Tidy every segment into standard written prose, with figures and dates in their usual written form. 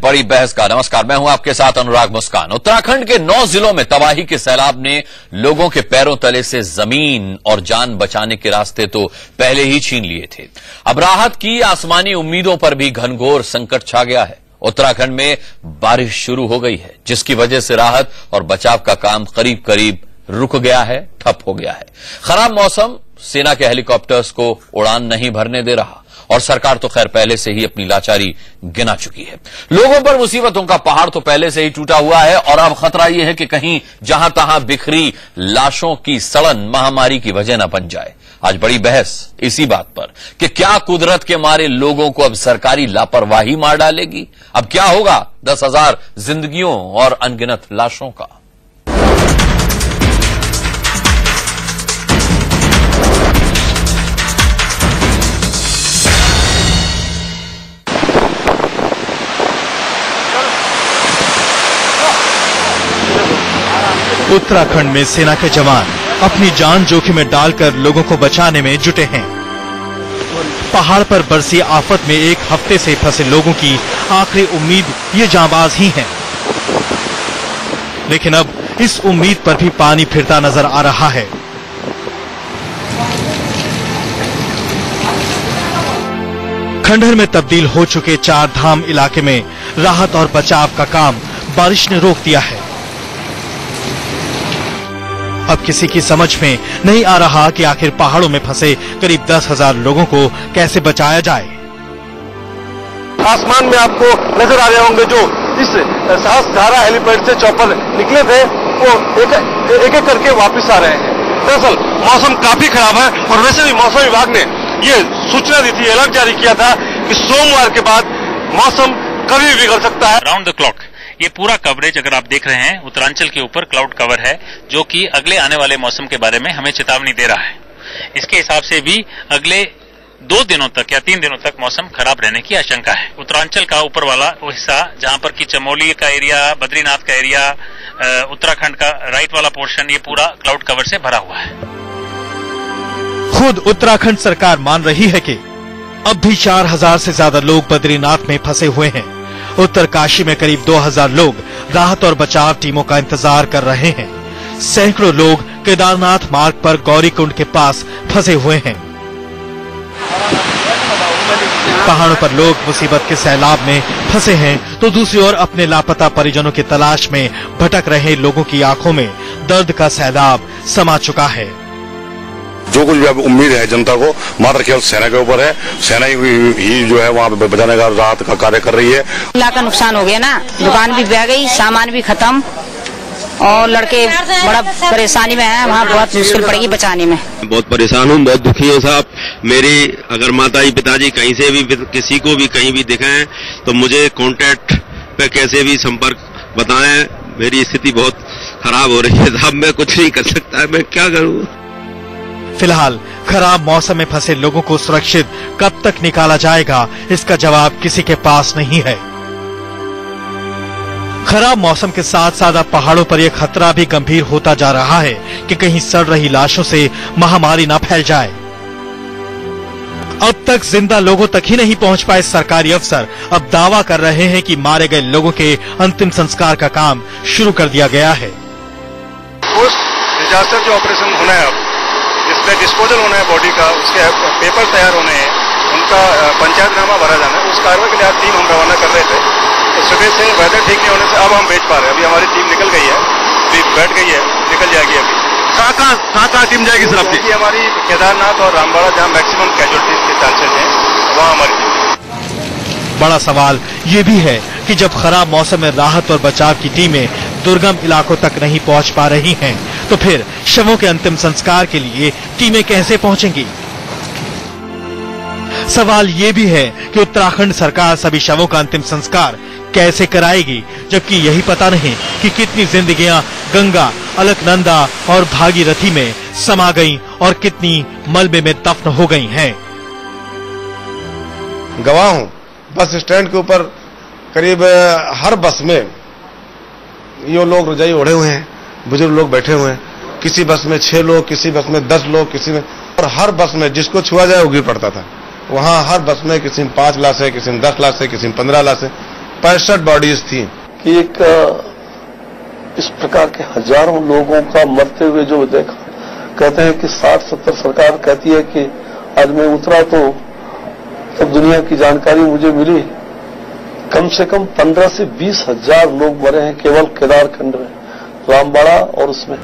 बड़ी बहस का। नमस्कार, मैं हूं आपके साथ अनुराग मुस्कान। उत्तराखंड के 9 जिलों में तबाही के सैलाब ने लोगों के पैरों तले से जमीन और जान बचाने के रास्ते तो पहले ही छीन लिए थे। अब राहत की आसमानी उम्मीदों पर भी घनघोर संकट छा गया है। उत्तराखंड में बारिश शुरू हो गई है, जिसकी वजह से राहत और बचाव का काम करीब करीब रुक गया है, ठप हो गया है। खराब मौसम सेना के हेलीकॉप्टर्स को उड़ान नहीं भरने दे रहा और सरकार तो खैर पहले से ही अपनी लाचारी गिना चुकी है। लोगों पर मुसीबतों का पहाड़ तो पहले से ही टूटा हुआ है और अब खतरा यह है कि कहीं जहां तहां बिखरी लाशों की सड़न महामारी की वजह न बन जाए। आज बड़ी बहस इसी बात पर कि क्या कुदरत के मारे लोगों को अब सरकारी लापरवाही मार डालेगी। अब क्या होगा 10,000 जिंदगियों और अनगिनत लाशों का। उत्तराखंड में सेना के जवान अपनी जान जोखिम में डालकर लोगों को बचाने में जुटे हैं। पहाड़ पर बरसी आफत में एक हफ्ते से फंसे लोगों की आखिरी उम्मीद ये जांबाज ही हैं। लेकिन अब इस उम्मीद पर भी पानी फिरता नजर आ रहा है। खंडहर में तब्दील हो चुके 4 धाम इलाके में राहत और बचाव का काम बारिश ने रोक दिया है। अब किसी की समझ में नहीं आ रहा कि आखिर पहाड़ों में फंसे करीब 10,000 लोगों को कैसे बचाया जाए। आसमान में आपको नजर आ रहे होंगे जो इस सहस्त्रधारा हेलीपैड से चॉपर निकले थे वो एक एक करके वापस आ रहे हैं। दरअसल मौसम काफी खराब है और वैसे भी मौसम विभाग ने ये सूचना दी थी, अलर्ट जारी किया था कि सोमवार के बाद मौसम कभी भी बिगड़ सकता है। राउंड द क्लॉक ये पूरा कवरेज अगर आप देख रहे हैं, उत्तरांचल के ऊपर क्लाउड कवर है जो कि अगले आने वाले मौसम के बारे में हमें चेतावनी दे रहा है। इसके हिसाब से भी अगले 2 दिनों तक या 3 दिनों तक मौसम खराब रहने की आशंका है। उत्तरांचल का ऊपर वाला वो हिस्सा जहां पर कि चमोली का एरिया, बद्रीनाथ का एरिया, उत्तराखंड का राइट वाला पोर्शन, ये पूरा क्लाउड कवर से भरा हुआ है। खुद उत्तराखंड सरकार मान रही है कि अब भी 4,000 से ज्यादा लोग बद्रीनाथ में फंसे हुए हैं। उत्तरकाशी में करीब 2,000 लोग राहत और बचाव टीमों का इंतजार कर रहे हैं। सैकड़ों लोग केदारनाथ मार्ग पर गौरीकुंड के पास फंसे हुए हैं। पहाड़ों पर लोग मुसीबत के सैलाब में फंसे हैं तो दूसरी ओर अपने लापता परिजनों की तलाश में भटक रहे लोगों की आंखों में दर्द का सैलाब समा चुका है। जो कुछ भी अब उम्मीद है जनता को मात्र केवल सेना के ऊपर है। सेना ही जो है वहाँ पे बचाने का राहत का कार्य कर रही है। लाख का नुकसान हो गया ना, दुकान भी बह गई, सामान भी खत्म और लड़के बड़ा परेशानी में हैं। वहाँ बहुत मुश्किल पड़ेगी बचाने में। बहुत परेशान हूँ, बहुत दुखी हूँ साहब। मेरी अगर माताजी पिताजी कहीं से भी किसी को भी कहीं भी दिखाएं तो मुझे कांटेक्ट पे कैसे भी संपर्क बताएं। मेरी स्थिति बहुत खराब हो रही है साहब, मैं कुछ नहीं कर सकता, मैं क्या करूँ। फिलहाल खराब मौसम में फंसे लोगों को सुरक्षित कब तक निकाला जाएगा, इसका जवाब किसी के पास नहीं है। खराब मौसम के साथ साथ अब पहाड़ों पर यह खतरा भी गंभीर होता जा रहा है कि कहीं सड़ रही लाशों से महामारी न फैल जाए। अब तक जिंदा लोगों तक ही नहीं पहुंच पाए सरकारी अफसर अब दावा कर रहे हैं कि मारे गए लोगों के अंतिम संस्कार का काम शुरू कर दिया गया है। पोस्ट डिजास्टर जो ऑपरेशन होना है, अब इसमें डिस्पोजल होना है बॉडी का, उसके पेपर तैयार होने हैं, उनका पंचायतनामा भरा जाना है। उस कार्रवाई के लिए आज टीम हम रवाना कर रहे थे। तो सुबह से वेदर ठीक नहीं होने से अब हम भेज पा रहे हैं। अभी हमारी टीम निकल गई है, अभी बैठ गई है, निकल जाएगी। अभी कहाँ टीम जाएगी सर आपकी? हमारी केदारनाथ और रामबाड़ा जहाँ मैक्सिमम कैजुअलिटीज के चांसेस हैं, वहाँ हमारी टीम। बड़ा सवाल ये भी है कि जब खराब मौसम में राहत और बचाव की टीमें दुर्गम इलाकों तक नहीं पहुंच पा रही हैं, तो फिर शवों के अंतिम संस्कार के लिए टीमें कैसे पहुंचेंगी। सवाल ये भी है कि उत्तराखंड सरकार सभी शवों का अंतिम संस्कार कैसे कराएगी, जबकि यही पता नहीं कि कितनी जिंदगियां गंगा, अलकनंदा और भागीरथी में समा गईं और कितनी मलबे में दफन हो गई हैं। गवाह हूं, बस स्टैंड के ऊपर करीब हर बस में ये लोग रजाई ओढ़े हुए हैं, बुजुर्ग लोग बैठे हुए हैं। किसी बस में 6 लोग, किसी बस में 10 लोग, किसी में, और हर बस में जिसको छुआ जाए वो गिर पड़ता था। वहाँ हर बस में किसी में 5 लाश है, किसी में 10 लाश है, किसी में 15 लाश है। 65 बॉडीज थी कि एक इस प्रकार के हजारों लोगों का मरते हुए जो देखा, कहते हैं कि 60-70 सरकार कहती है कि आज मैं उतरा तो तब दुनिया की जानकारी मुझे मिली, कम से कम 15 से 20 हजार लोग मरे हैं केवल केदारखंड में, रामबाड़ा और उसमें।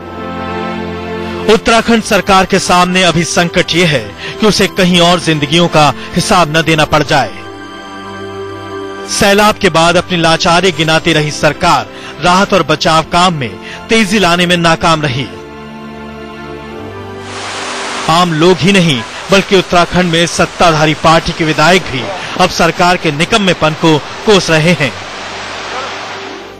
उत्तराखंड सरकार के सामने अभी संकट ये है कि उसे कहीं और जिंदगियों का हिसाब न देना पड़ जाए। सैलाब के बाद अपनी लाचारी गिनाती रही सरकार राहत और बचाव काम में तेजी लाने में नाकाम रही। आम लोग ही नहीं बल्कि उत्तराखंड में सत्ताधारी पार्टी के विधायक भी अब सरकार के निकम्मेपन को कोस रहे हैं।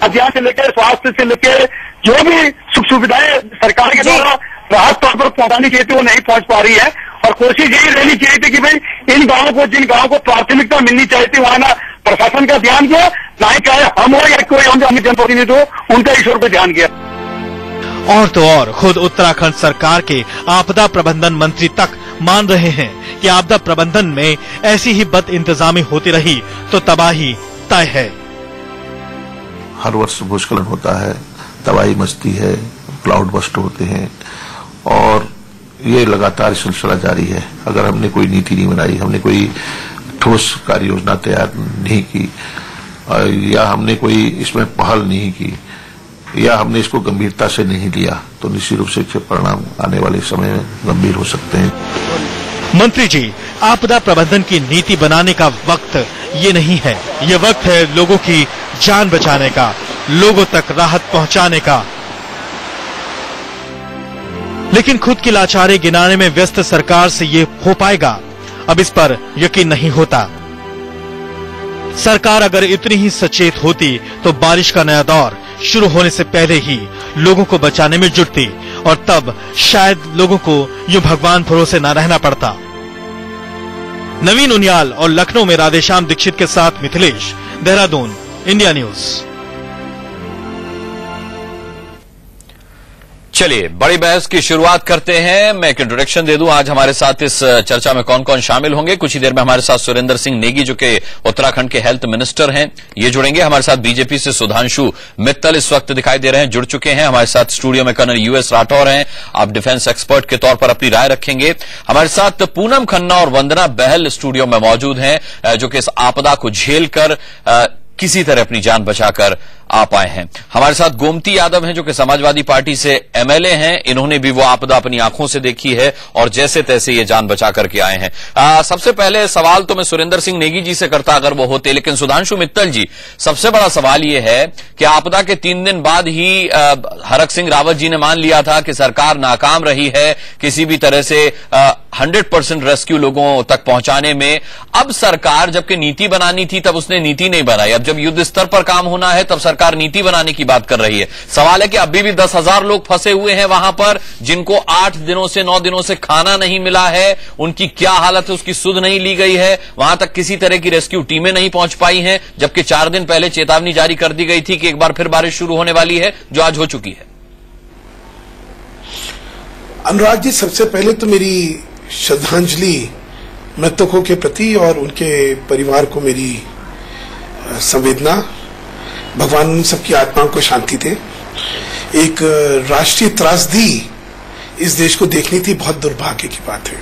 अभियान से लेकर स्वास्थ्य से लेकर जो भी सुख सुविधाएं सरकार के द्वारा राहत तौर पर पहुंचानी चाहिए थी वो नहीं पहुंच पा रही है, और कोशिश यही रहनी चाहिए थी कि भाई इन गांवों को, जिन गांवों को प्राथमिकता मिलनी चाहिए थी, वहां ना प्रशासन का ध्यान किया, ना ही चाहे हम हो या कोई हम जनप्रतिनिधि हो उनका ईश्वर पर ध्यान किया। और तो और खुद उत्तराखंड सरकार के आपदा प्रबंधन मंत्री तक मान रहे हैं कि आपदा प्रबंधन में ऐसी ही बद इंतजामी होती रही तो तबाही तय है। हर वर्ष भूस्खलन होता है, तबाही मचती है, क्लाउड बस्ट होते हैं और ये लगातार सिलसिला जारी है। अगर हमने कोई नीति नहीं बनाई, हमने कोई ठोस कार्य योजना तैयार नहीं की या हमने कोई इसमें पहल नहीं की या हमने इसको गंभीरता से नहीं लिया तो निश्चित रूप से परिणाम आने वाले समय में गंभीर हो सकते हैं। मंत्री जी, आपदा प्रबंधन की नीति बनाने का वक्त ये नहीं है, ये वक्त है लोगों की जान बचाने का, लोगों तक राहत पहुंचाने का। लेकिन खुद की लाचारी गिनाने में व्यस्त सरकार से ये हो पाएगा, अब इस पर यकीन नहीं होता। सरकार अगर इतनी ही सचेत होती तो बारिश का नया दौर शुरू होने से पहले ही लोगों को बचाने में जुटती और तब शायद लोगों को यूं भगवान भरोसे न रहना पड़ता। नवीन उनियाल और लखनऊ में राधेश्याम दीक्षित के साथ मिथिलेश, देहरादून, इंडिया न्यूज। चलिए बड़ी बहस की शुरुआत करते हैं। मैं एक इंट्रोडक्शन दे दूं, आज हमारे साथ इस चर्चा में कौन कौन शामिल होंगे। कुछ ही देर में हमारे साथ सुरेंद्र सिंह नेगी जो कि उत्तराखंड के हेल्थ मिनिस्टर हैं, ये जुड़ेंगे। हमारे साथ बीजेपी से सुधांशु मित्तल इस वक्त दिखाई दे रहे हैं, जुड़ चुके हैं। हमारे साथ स्टूडियो में कर्नल यूएस राठौर हैं, आप डिफेंस एक्सपर्ट के तौर पर अपनी राय रखेंगे। हमारे साथ पूनम खन्ना और वंदना बहल स्टूडियो में मौजूद हैं, जो कि इस आपदा को झेलकर किसी तरह अपनी जान बचाकर आप आए हैं। हमारे साथ गोमती यादव हैं जो कि समाजवादी पार्टी से एमएलए हैं, इन्होंने भी वो आपदा अपनी आंखों से देखी है और जैसे तैसे ये जान बचा करके आए हैं। सबसे पहले सवाल तो मैं सुरेंद्र सिंह नेगी जी से करता अगर वो होते, लेकिन सुधांशु मित्तल जी, सबसे बड़ा सवाल ये है कि आपदा के 3 दिन बाद ही हरक सिंह रावत जी ने मान लिया था कि सरकार नाकाम रही है किसी भी तरह से 100% रेस्क्यू लोगों तक पहुंचाने में। अब सरकार जबकि नीति बनानी थी तब उसने नीति नहीं बनाई, अब जब युद्ध स्तर पर काम होना है तब सरकार नीति बनाने की बात कर रही है। सवाल है कि अभी भी 10,000 लोग फंसे हुए हैं वहां पर, जिनको 8 दिनों से 9 दिनों से खाना नहीं मिला है, उनकी क्या हालत है उसकी सुध नहीं ली गई है। वहां तक किसी तरह की रेस्क्यू टीमें नहीं पहुंच पाई हैं, जबकि 4 दिन पहले चेतावनी जारी कर दी गई थी कि एक बार फिर बारिश शुरू होने वाली है, जो आज हो चुकी है। अनुराग जी, सबसे पहले तो मेरी श्रद्धांजलि मृतकों के प्रति और उनके परिवार को मेरी संवेदना। भगवान उन सबकी आत्माओं को शांति दे। एक राष्ट्रीय त्रासदी इस देश को देखनी थी, बहुत दुर्भाग्य की बात है।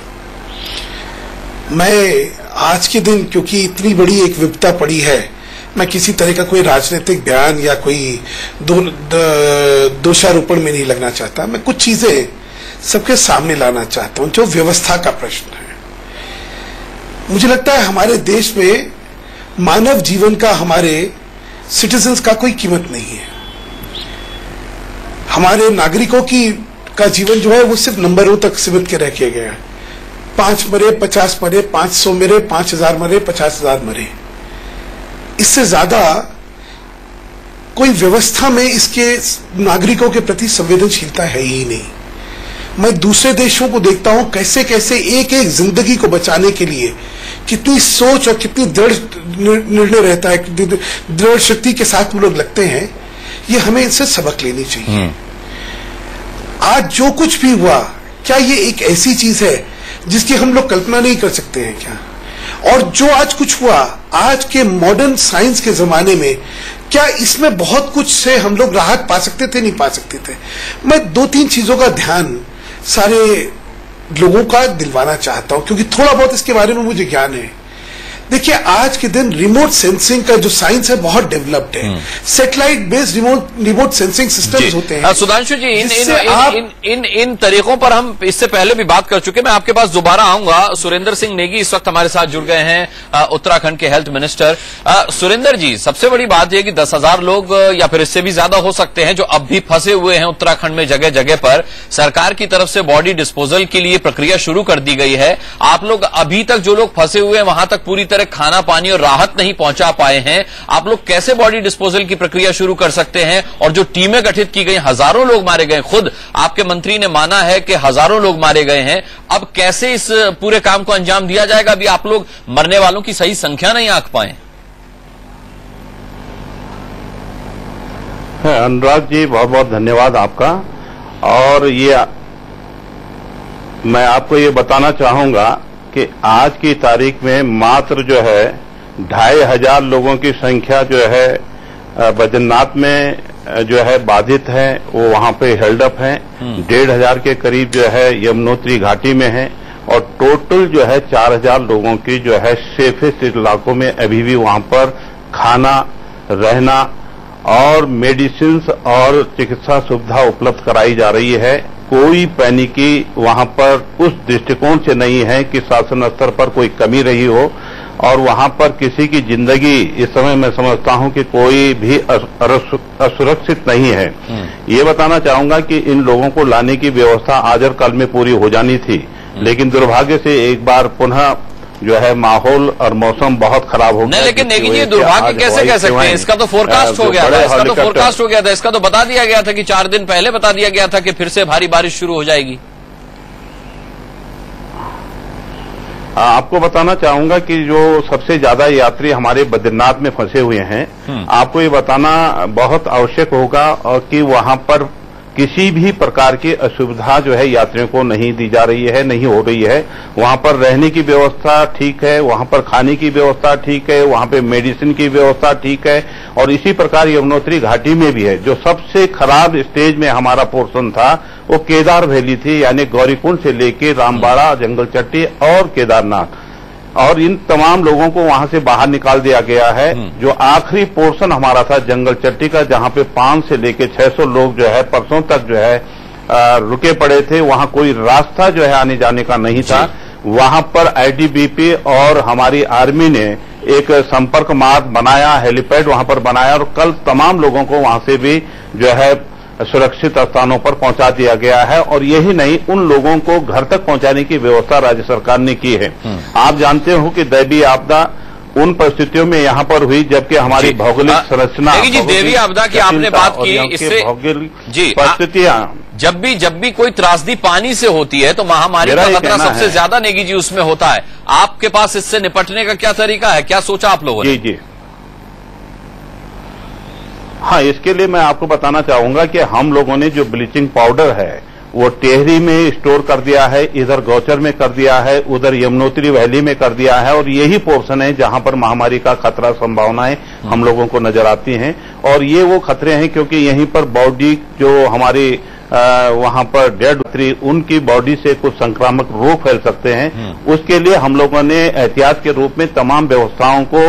मैं आज के दिन, क्योंकि इतनी बड़ी एक विपदा पड़ी है, मैं किसी तरह का कोई राजनीतिक बयान या कोई दोषारोपण में नहीं लगना चाहता। मैं कुछ चीजें सबके सामने लाना चाहता हूं जो व्यवस्था का प्रश्न है। मुझे लगता है हमारे देश में मानव जीवन का, हमारे सिटीजन्स का कोई कीमत नहीं है। हमारे नागरिकों का जीवन जो है वो सिर्फ नंबरों तक सीमित के रह के गया है। 5 मरे, 50 मरे, 500 मरे, 5,000 मरे, 50,000 मरे, इससे ज्यादा कोई व्यवस्था में इसके नागरिकों के प्रति संवेदनशीलता है ही नहीं। मैं दूसरे देशों को देखता हूं कैसे कैसे एक एक जिंदगी को बचाने के लिए कितनी सोच और कितनी दृढ़ निर्णय रहता है, दृढ़ शक्ति के साथ वो लोग लगते हैं। ये हमें इनसे सबक लेनी चाहिए। आज जो कुछ भी हुआ, क्या ये एक ऐसी चीज है जिसकी हम लोग कल्पना नहीं कर सकते हैं क्या? और जो आज कुछ हुआ, आज के मॉडर्न साइंस के जमाने में, क्या इसमें बहुत कुछ से हम लोग राहत पा सकते थे, नहीं पा सकते थे? मैं 2-3 चीजों का ध्यान सारे लोगों का दिलवाना चाहता हूं, क्योंकि थोड़ा बहुत इसके बारे में मुझे ज्ञान है। देखिए, आज के दिन रिमोट सेंसिंग का जो साइंस है बहुत डेवलप्ड है। Satellite based remote sensing systems होते हैं। सुधांशु जी, इन तरीकों पर हम इससे पहले भी बात कर चुके। मैं आपके पास दोबारा आऊंगा। सुरेंद्र सिंह नेगी इस वक्त हमारे साथ जुड़ गए हैं, उत्तराखंड के हेल्थ मिनिस्टर। सुरेंद्र जी, सबसे बड़ी बात यह कि 10,000 लोग या फिर इससे भी ज्यादा हो सकते हैं जो अब भी फंसे हुए हैं उत्तराखंड में जगह जगह पर। सरकार की तरफ से बॉडी डिस्पोजल के लिए प्रक्रिया शुरू कर दी गई है। आप लोग अभी तक जो लोग फंसे हुए हैं वहां तक पूरी तरह खाना पानी और राहत नहीं पहुंचा पाए हैं। आप लोग कैसे बॉडी डिस्पोजल की प्रक्रिया शुरू कर सकते हैं? और जो टीमें गठित की गई, हजारों लोग मारे गए, खुद आपके मंत्री ने माना है कि हजारों लोग मारे गए हैं, अब कैसे इस पूरे काम को अंजाम दिया जाएगा? अभी आप लोग मरने वालों की सही संख्या नहीं आंक पाए। अनुराग जी, बहुत बहुत धन्यवाद आपका। और ये मैं आपको ये बताना चाहूंगा कि आज की तारीख में मात्र जो है 2,500 लोगों की संख्या जो है बद्रीनाथ में जो है बाधित है, वो वहां पे हेल्ड अप है। 1,500 के करीब जो है यमुनोत्री घाटी में है, और टोटल जो है 4,000 लोगों की जो है सेफेस्ट इलाकों में अभी भी वहां पर खाना, रहना और मेडिसिन और चिकित्सा सुविधा उपलब्ध कराई जा रही है। कोई पैनिकी वहां पर उस दृष्टिकोण से नहीं है कि शासन स्तर पर कोई कमी रही हो, और वहां पर किसी की जिंदगी इस समय मैं समझता हूं कि कोई भी असुरक्षित नहीं है। ये बताना चाहूंगा कि इन लोगों को लाने की व्यवस्था आज और कल में पूरी हो जानी थी, लेकिन दुर्भाग्य से एक बार पुनः जो है माहौल और मौसम बहुत खराब हो गया। लेकिन नेगी जी, दुर्भाग्य कैसे कह सकते हैं? इसका तो फोरकास्ट हो गया था, इसका तो बता दिया गया था कि 4 दिन पहले बता दिया गया था कि फिर से भारी बारिश शुरू हो जाएगी। आपको बताना चाहूंगा कि जो सबसे ज्यादा यात्री हमारे बद्रीनाथ में फंसे हुए हैं, आपको ये बताना बहुत आवश्यक होगा और कि वहां पर किसी भी प्रकार की असुविधा जो है यात्रियों को नहीं दी जा रही है, नहीं हो रही है। वहां पर रहने की व्यवस्था ठीक है, वहां पर खाने की व्यवस्था ठीक है, वहां पे मेडिसिन की व्यवस्था ठीक है, और इसी प्रकार यमुनोत्री घाटी में भी है। जो सबसे खराब स्टेज में हमारा पोर्शन था वो केदार वैली थी, यानी गौरीकुंड से लेके रामबाड़ा, जंगल चट्टी और केदारनाथ, और इन तमाम लोगों को वहां से बाहर निकाल दिया गया है। जो आखिरी पोर्शन हमारा था जंगल चट्टी का, जहां पे 500 से लेके 600 लोग जो है परसों तक जो है रुके पड़े थे, वहां कोई रास्ता जो है आने जाने का नहीं था। वहां पर आईटीबीपी और हमारी आर्मी ने एक संपर्क मार्ग बनाया, हेलीपैड वहां पर बनाया, और कल तमाम लोगों को वहां से भी जो है सुरक्षित स्थानों पर पहुंचा दिया गया है। और यही नहीं, उन लोगों को घर तक पहुंचाने की व्यवस्था राज्य सरकार ने की है। आप जानते हो कि दैवीय आपदा उन परिस्थितियों में यहाँ पर हुई जबकि हमारी भौगोलिक संरचना, दैवीय आपदा की आपने बात की, इससे भौगोलिक परिस्थितियां जब भी कोई त्रासदी पानी से होती है तो महामारी का खतरा सबसे ज्यादा नेगी जी उसमें होता है। आपके पास इससे निपटने का क्या तरीका है, क्या सोचा आप लोगों ने? जी, हाँ, इसके लिए मैं आपको बताना चाहूंगा कि हम लोगों ने जो ब्लीचिंग पाउडर है वो टेहरी में स्टोर कर दिया है, इधर गौचर में कर दिया है, उधर यमुनोत्री वैली में कर दिया है, और यही पोर्शन है जहां पर महामारी का खतरा संभावनाएं हम लोगों को नजर आती हैं। और ये वो खतरे हैं क्योंकि यहीं पर बॉडी जो हमारी वहां पर डेड उनकी बॉडी से कुछ संक्रामक रोग फैल सकते हैं। उसके लिए हम लोगों ने एहतियात के रूप में तमाम व्यवस्थाओं को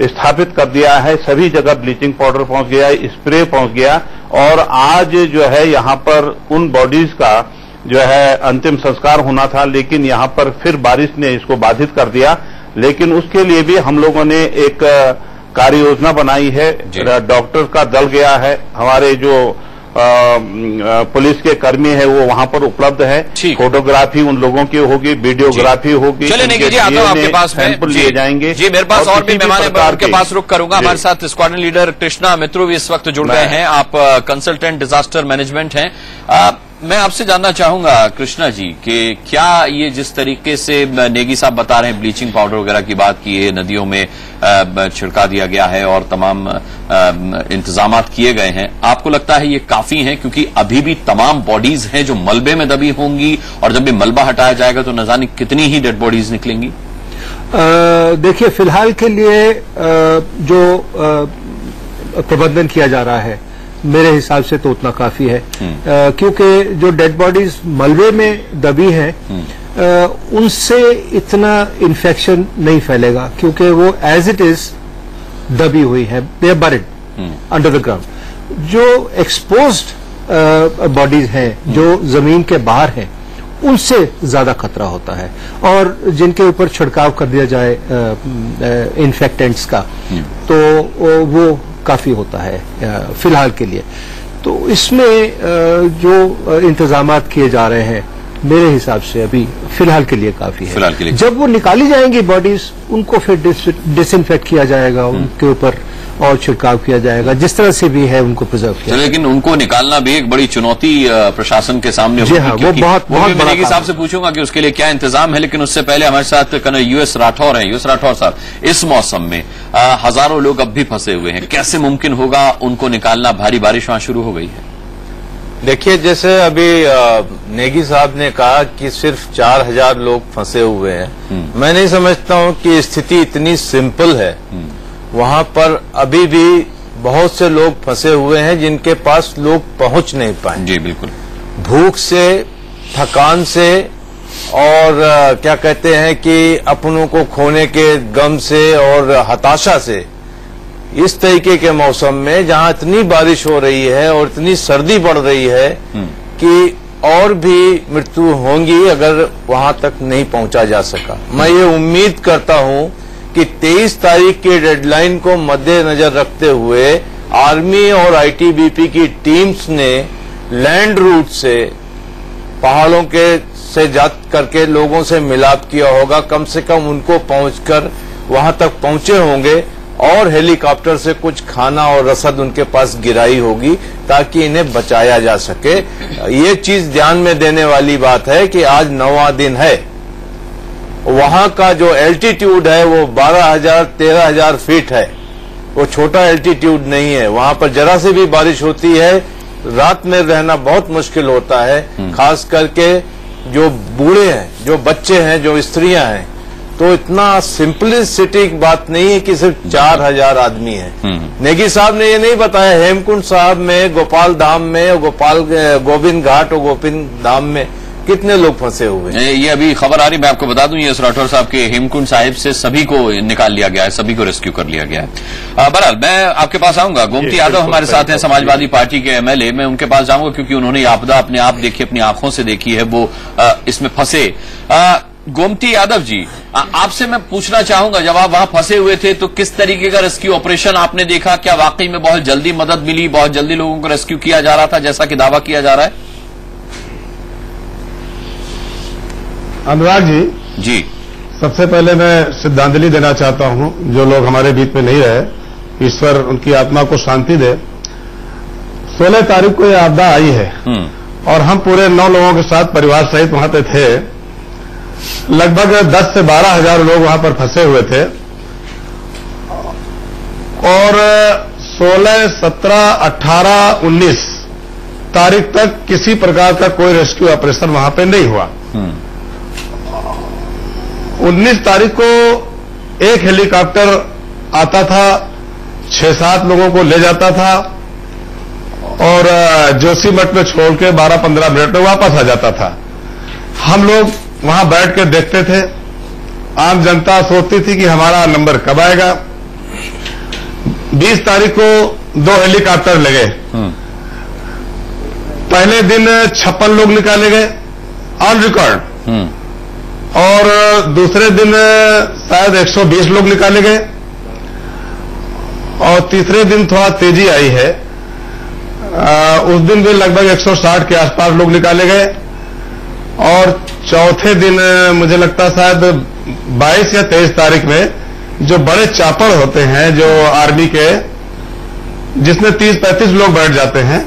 स्थापित कर दिया है। सभी जगह ब्लीचिंग पाउडर पहुंच गया, स्प्रे पहुंच गया, और आज जो है यहाँ पर उन बॉडीज का जो है अंतिम संस्कार होना था, लेकिन यहाँ पर फिर बारिश ने इसको बाधित कर दिया। लेकिन उसके लिए भी हम लोगों ने एक कार्य योजना बनाई है, डॉक्टर का दल गया है, हमारे जो पुलिस के कर्मी है वो वहां पर उपलब्ध है। फोटोग्राफी उन लोगों की होगी, वीडियोग्राफी होगी। चलिए नेगी जी, आता हूं आपके पास सैंपल लिए जाएंगे। जी, मेरे पास और भी मेहमान है, उनके पास रुक करूंगा। हमारे साथ स्क्वाड्रन लीडर कृष्णा मित्रू भी इस वक्त जुड़ गए हैं। आप कंसल्टेंट डिजास्टर मैनेजमेंट हैं। मैं आपसे जानना चाहूंगा कृष्णा जी कि क्या ये जिस तरीके से नेगी साहब बता रहे हैं, ब्लीचिंग पाउडर वगैरह की बात की है, नदियों में छिड़का दिया गया है और तमाम इंतजामात किए गए हैं, आपको लगता है ये काफी हैं? क्योंकि अभी भी तमाम बॉडीज हैं जो मलबे में दबी होंगी, और जब भी मलबा हटाया जाएगा तो न जाने कितनी ही डेड बॉडीज निकलेंगी। देखिए, फिलहाल के लिए जो प्रबंधन किया जा रहा है मेरे हिसाब से तो उतना काफी है, क्योंकि जो डेड बॉडीज मलबे में दबी हैं उनसे इतना इन्फेक्शन नहीं फैलेगा, क्योंकि वो एज इट इज दबी हुई है, they are buried under the ground. जो एक्सपोज्ड बॉडीज हैं, जो जमीन के बाहर हैं, उनसे ज्यादा खतरा होता है, और जिनके ऊपर छिड़काव कर दिया जाए इन्फेक्टेंट्स का तो वो काफी होता है फिलहाल के लिए। तो इसमें जो इंतजामात किए जा रहे हैं मेरे हिसाब से अभी फिलहाल के लिए काफी है। फिलहाल के लिए जब वो निकाली जाएंगी बॉडीज, उनको फिर डिसइंफेक्ट किया जाएगा, उनके ऊपर और छिड़काव किया जाएगा, जिस तरह से भी है उनको प्रिजर्व किया। लेकिन उनको निकालना भी एक बड़ी चुनौती प्रशासन के सामने होगी। हाँ, वो बहुत बड़ा के हिसाब से पूछूंगा कि उसके लिए क्या इंतजाम है, लेकिन उससे पहले हमारे साथ कर्नल यूएस राठौर हैं। यूएस राठौर साहब, इस मौसम में हजारों लोग अब भी फंसे हुए हैं, कैसे मुमकिन होगा उनको निकालना? भारी बारिश वहां शुरू हो गई है। देखिए, जैसे अभी नेगी साहब ने कहा कि सिर्फ 4000 लोग फंसे हुए हैं, मैं नहीं समझता हूं कि स्थिति इतनी सिंपल है। वहां पर अभी भी बहुत से लोग फंसे हुए हैं जिनके पास लोग पहुंच नहीं पाए। जी बिल्कुल, भूख से, थकान से, और क्या कहते हैं कि अपनों को खोने के गम से और हताशा से, इस तरीके के मौसम में जहां इतनी बारिश हो रही है और इतनी सर्दी बढ़ रही है कि और भी मृत्यु होंगी अगर वहां तक नहीं पहुंचा जा सका। मैं ये उम्मीद करता हूं कि 23 तारीख की डेडलाइन को मद्देनजर रखते हुए आर्मी और आईटीबीपी की टीम्स ने लैंड रूट से, पहाड़ों के से जात करके लोगों से मिलाप किया होगा, कम से कम उनको पहुंचकर वहां तक पहुंचे होंगे, और हेलीकॉप्टर से कुछ खाना और रसद उनके पास गिराई होगी ताकि इन्हें बचाया जा सके। ये चीज ध्यान में देने वाली बात है कि आज 9वां दिन है। वहां का जो एल्टीट्यूड है वो 12,000-13,000 फीट है, वो छोटा एल्टीट्यूड नहीं है। वहां पर जरा से भी बारिश होती है, रात में रहना बहुत मुश्किल होता है, खास करके जो बूढ़े हैं, जो बच्चे हैं, जो स्त्रियां हैं। तो इतना सिंपलिसिटी की बात नहीं है कि सिर्फ 4000 आदमी हैं। नेगी साहब ने ये नहीं बताया हेमकुंड साहब में, गोपाल धाम में, गोविंद घाट और गोविंद धाम में कितने लोग फंसे हुए हैं। ये अभी खबर आ रही, मैं आपको बता दूं, ये राठौर साहब के हेमकुंड साहिब से सभी को निकाल लिया गया है, सभी को रेस्क्यू कर लिया गया है। बहरहाल मैं आपके पास आऊंगा। गोमती यादव हमारे साथ हैं, समाजवादी पार्टी के एमएलए। मैं उनके पास जाऊंगा क्योंकि उन्होंने आपदा अपने आप देखी, अपनी आंखों से देखी है, वो इसमें फंसे। गोमती यादव जी, आपसे मैं पूछना चाहूंगा, जब आप वहां फंसे हुए थे तो किस तरीके का रेस्क्यू ऑपरेशन आपने देखा? क्या वाकई में बहुत जल्दी मदद मिली, बहुत जल्दी लोगों को रेस्क्यू किया जा रहा था जैसा कि दावा किया जा रहा है? अनुराग जी, सबसे पहले मैं श्रद्धांजलि देना चाहता हूं जो लोग हमारे बीच में नहीं रहे, ईश्वर उनकी आत्मा को शांति दे। 16 तारीख को यह आपदा आई है और हम पूरे 9 लोगों के साथ परिवार सहित वहां पे थे। लगभग 10 से 12,000 लोग वहां पर फंसे हुए थे और 16, 17, 18, 19 तारीख तक किसी प्रकार का कोई रेस्क्यू ऑपरेशन वहां पे नहीं हुआ। 19 तारीख को एक हेलीकॉप्टर आता था, 6-7 लोगों को ले जाता था और जोशीमठ में छोड़ के 12-15 मिनट में वापस आ जाता था। हम लोग वहां बैठ के देखते थे। आम जनता सोचती थी कि हमारा नंबर कब आएगा। 20 तारीख को 2 हेलीकॉप्टर लगे। पहले दिन 56 लोग निकाले गए ऑन रिकॉर्ड और दूसरे दिन शायद 120 लोग निकाले गए और तीसरे दिन थोड़ा तेजी आई है। उस दिन भी लगभग 160 के आसपास लोग निकाले गए और चौथे दिन मुझे लगता शायद 22 या 23 तारीख में जो बड़े चापड़ होते हैं जो आर्मी के, जिसमें 30-35 लोग बैठ जाते हैं,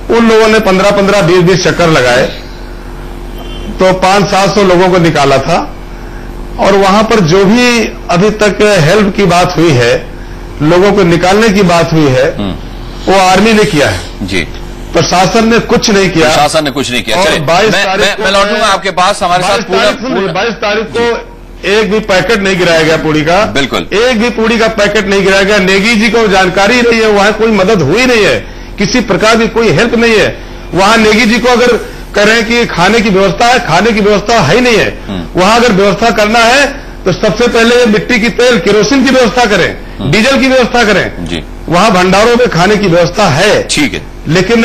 उन लोगों ने 15-15, 20-20 चक्कर लगाए तो 500-700 लोगों को निकाला था। और वहां पर जो भी अभी तक हेल्प की बात हुई है, लोगों को निकालने की बात हुई है, वो आर्मी ने किया है जी। प्रशासन ने कुछ नहीं किया। प्रशासन ने कुछ नहीं किया। चलिए, मैं लौटूंगा आपके पास। हमारे साथ 22 तारीख को एक भी पैकेट नहीं गिराया गया पूड़ी का, बिल्कुल एक भी पूड़ी का पैकेट नहीं गिराया गया। नेगी जी को जानकारी नहीं है, वहां कोई मदद हुई नहीं है, किसी प्रकार की कोई हेल्प नहीं है। वहां नेगी जी को अगर करें कि खाने की व्यवस्था है, खाने की व्यवस्था है ही नहीं है। वहां अगर व्यवस्था करना है तो सबसे पहले मिट्टी की तेल केरोसिन की व्यवस्था करें, डीजल की व्यवस्था करें जी। वहां भंडारों में खाने की व्यवस्था है, ठीक है, लेकिन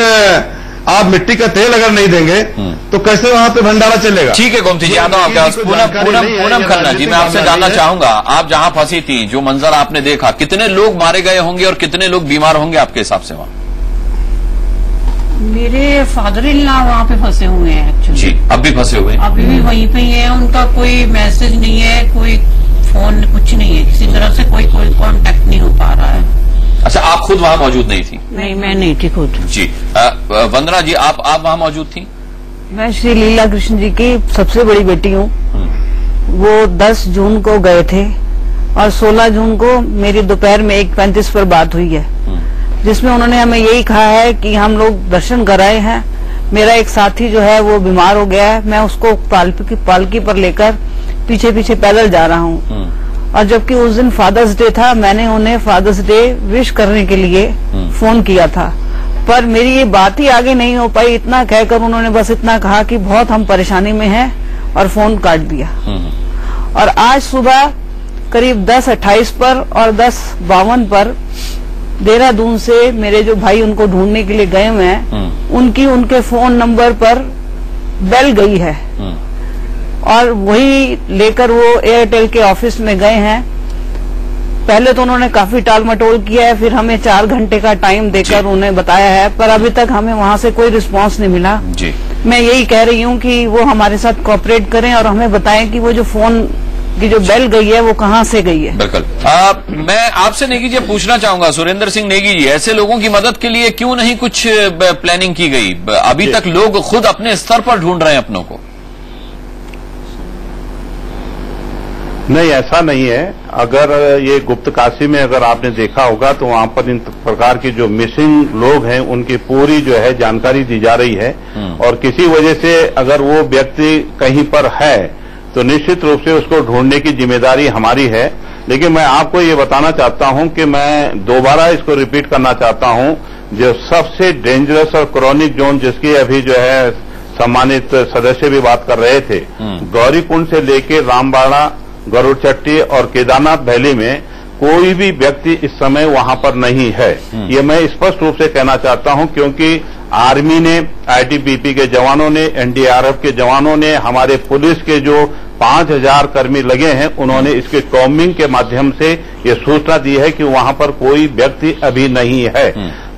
आप मिट्टी का तेल अगर नहीं देंगे तो कैसे वहां पे भंडारा चलेगा। ठीक है गोमती जी, आता हूं आपके पास। पूनम खन्ना जी, मैं आपसे जानना चाहूंगा, आप जहां फंसी थी, जो मंजर आपने देखा, कितने लोग मारे गए होंगे और कितने लोग बीमार होंगे आपके हिसाब से वहां? मेरे फादर इन लॉ वहाँ पे फंसे हुए हैं एक्चुअली जी। अब भी फंसे हुए हैं? अभी भी वहीं पे ही है, उनका कोई मैसेज नहीं है, कोई फोन कुछ नहीं है, किसी तरह से कोई कांटेक्ट नहीं हो पा रहा है। अच्छा, आप खुद वहां मौजूद नहीं थी? नहीं, मैं नहीं थी खुद जी। वंदना जी, आप वहां मौजूद थी? मैं श्री लीला कृष्ण जी की सबसे बड़ी बेटी हूँ। वो 10 जून को गए थे और 16 जून को मेरी दोपहर में 1:35 पर बात हुई है, जिसमें उन्होंने हमें यही कहा है कि हम लोग दर्शन कराए हैं, मेरा एक साथी जो है वो बीमार हो गया है, मैं उसको पालकी पर लेकर पीछे पीछे पैदल जा रहा हूँ। और जबकि उस दिन फादर्स डे था, मैंने उन्हें फादर्स डे विश करने के लिए फोन किया था, पर मेरी ये बात ही आगे नहीं हो पाई। इतना कहकर उन्होंने बस इतना कहा कि बहुत हम परेशानी में हैं और फोन काट दिया। और आज सुबह करीब 10:28 पर और 10:52 पर देहरादून से मेरे जो भाई उनको ढूंढने के लिए गए हुए हैं, उनके फोन नंबर पर बेल गई है और वही लेकर वो एयरटेल के ऑफिस में गए हैं। पहले तो उन्होंने काफी टाल मटोल किया है, फिर हमें 4 घंटे का टाइम देकर उन्हें बताया है, पर अभी तक हमें वहां से कोई रिस्पांस नहीं मिला जी। मैं यही कह रही हूँ कि वो हमारे साथ कोऑपरेट करें और हमें बताएं कि वो जो फोन की जो बेल गई है वो कहाँ से गई है। बिल्कुल। मैं आपसे नेगी जी पूछना चाहूंगा, सुरेंद्र सिंह नेगी जी, ऐसे लोगों की मदद के लिए क्यों नहीं कुछ प्लानिंग की गई? अभी तक लोग खुद अपने स्तर पर ढूंढ रहे हैं अपनों को। नहीं, ऐसा नहीं है। अगर ये गुप्तकाशी में अगर आपने देखा होगा तो वहां पर इन प्रकार के जो मिसिंग लोग हैं उनकी पूरी जो है जानकारी दी जा रही है, और किसी वजह से अगर वो व्यक्ति कहीं पर है तो निश्चित रूप से उसको ढूंढने की जिम्मेदारी हमारी है। लेकिन मैं आपको ये बताना चाहता हूं कि मैं दोबारा इसको रिपीट करना चाहता हूं, जो सबसे डेंजरस और क्रॉनिक जोन जिसकी अभी जो है सम्मानित सदस्य भी बात कर रहे थे, गौरीकुंड से लेकर रामबाड़ा, गरुड़चट्टी और केदारनाथ वैली में कोई भी व्यक्ति इस समय वहां पर नहीं है। ये मैं स्पष्ट रूप से कहना चाहता हूं, क्योंकि आर्मी ने, आईटीबीपी के जवानों ने, एनडीआरएफ के जवानों ने, हमारे पुलिस के जो 5000 कर्मी लगे हैं, उन्होंने इसके कॉम्बिंग के माध्यम से ये सूचना दी है कि वहां पर कोई व्यक्ति अभी नहीं है।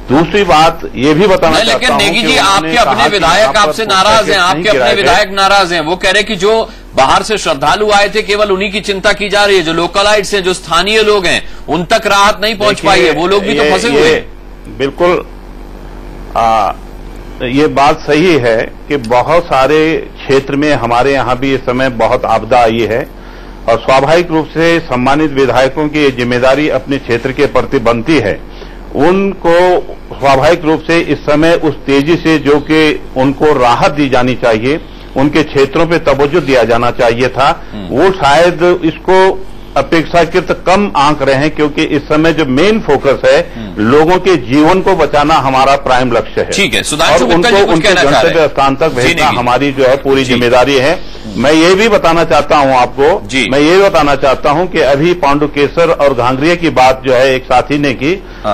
दूसरी बात ये भी बताना चाहता हूं, लेकिन नेगी जी, आपके अपने विधायक आपसे नाराज हैं, आपके अपने विधायक नाराज हैं। वो कह रहे कि जो बाहर से श्रद्धालु आए थे केवल उन्हीं की चिंता की जा रही है, जो लोकलाइट्स हैं, जो स्थानीय लोग हैं, उन तक राहत नहीं पहुंच पाई है, वो लोग भी तो फंसे हुए हैं। बिल्कुल ये बात सही है कि बहुत सारे क्षेत्र में हमारे यहाँ भी इस समय बहुत आपदा आई है, और स्वाभाविक रूप से सम्मानित विधायकों की ये जिम्मेदारी अपने क्षेत्र के प्रति बनती है। उनको स्वाभाविक रूप से इस समय उस तेजी से जो कि उनको राहत दी जानी चाहिए, उनके क्षेत्रों पे तवज्जो दिया जाना चाहिए था, वो शायद इसको अपेक्षाकृत कम आंक रहे हैं, क्योंकि इस समय जो मेन फोकस है लोगों के जीवन को बचाना हमारा प्राइम लक्ष्य है। ठीक है, और उनको उनके गंतव्य स्थान तक भेजना हमारी जो है पूरी जिम्मेदारी है। मैं ये भी बताना चाहता हूं आपको, मैं ये भी बताना चाहता हूं कि अभी पांडुकेश्वर और घांगरिया की बात जो है एक साथी ने की,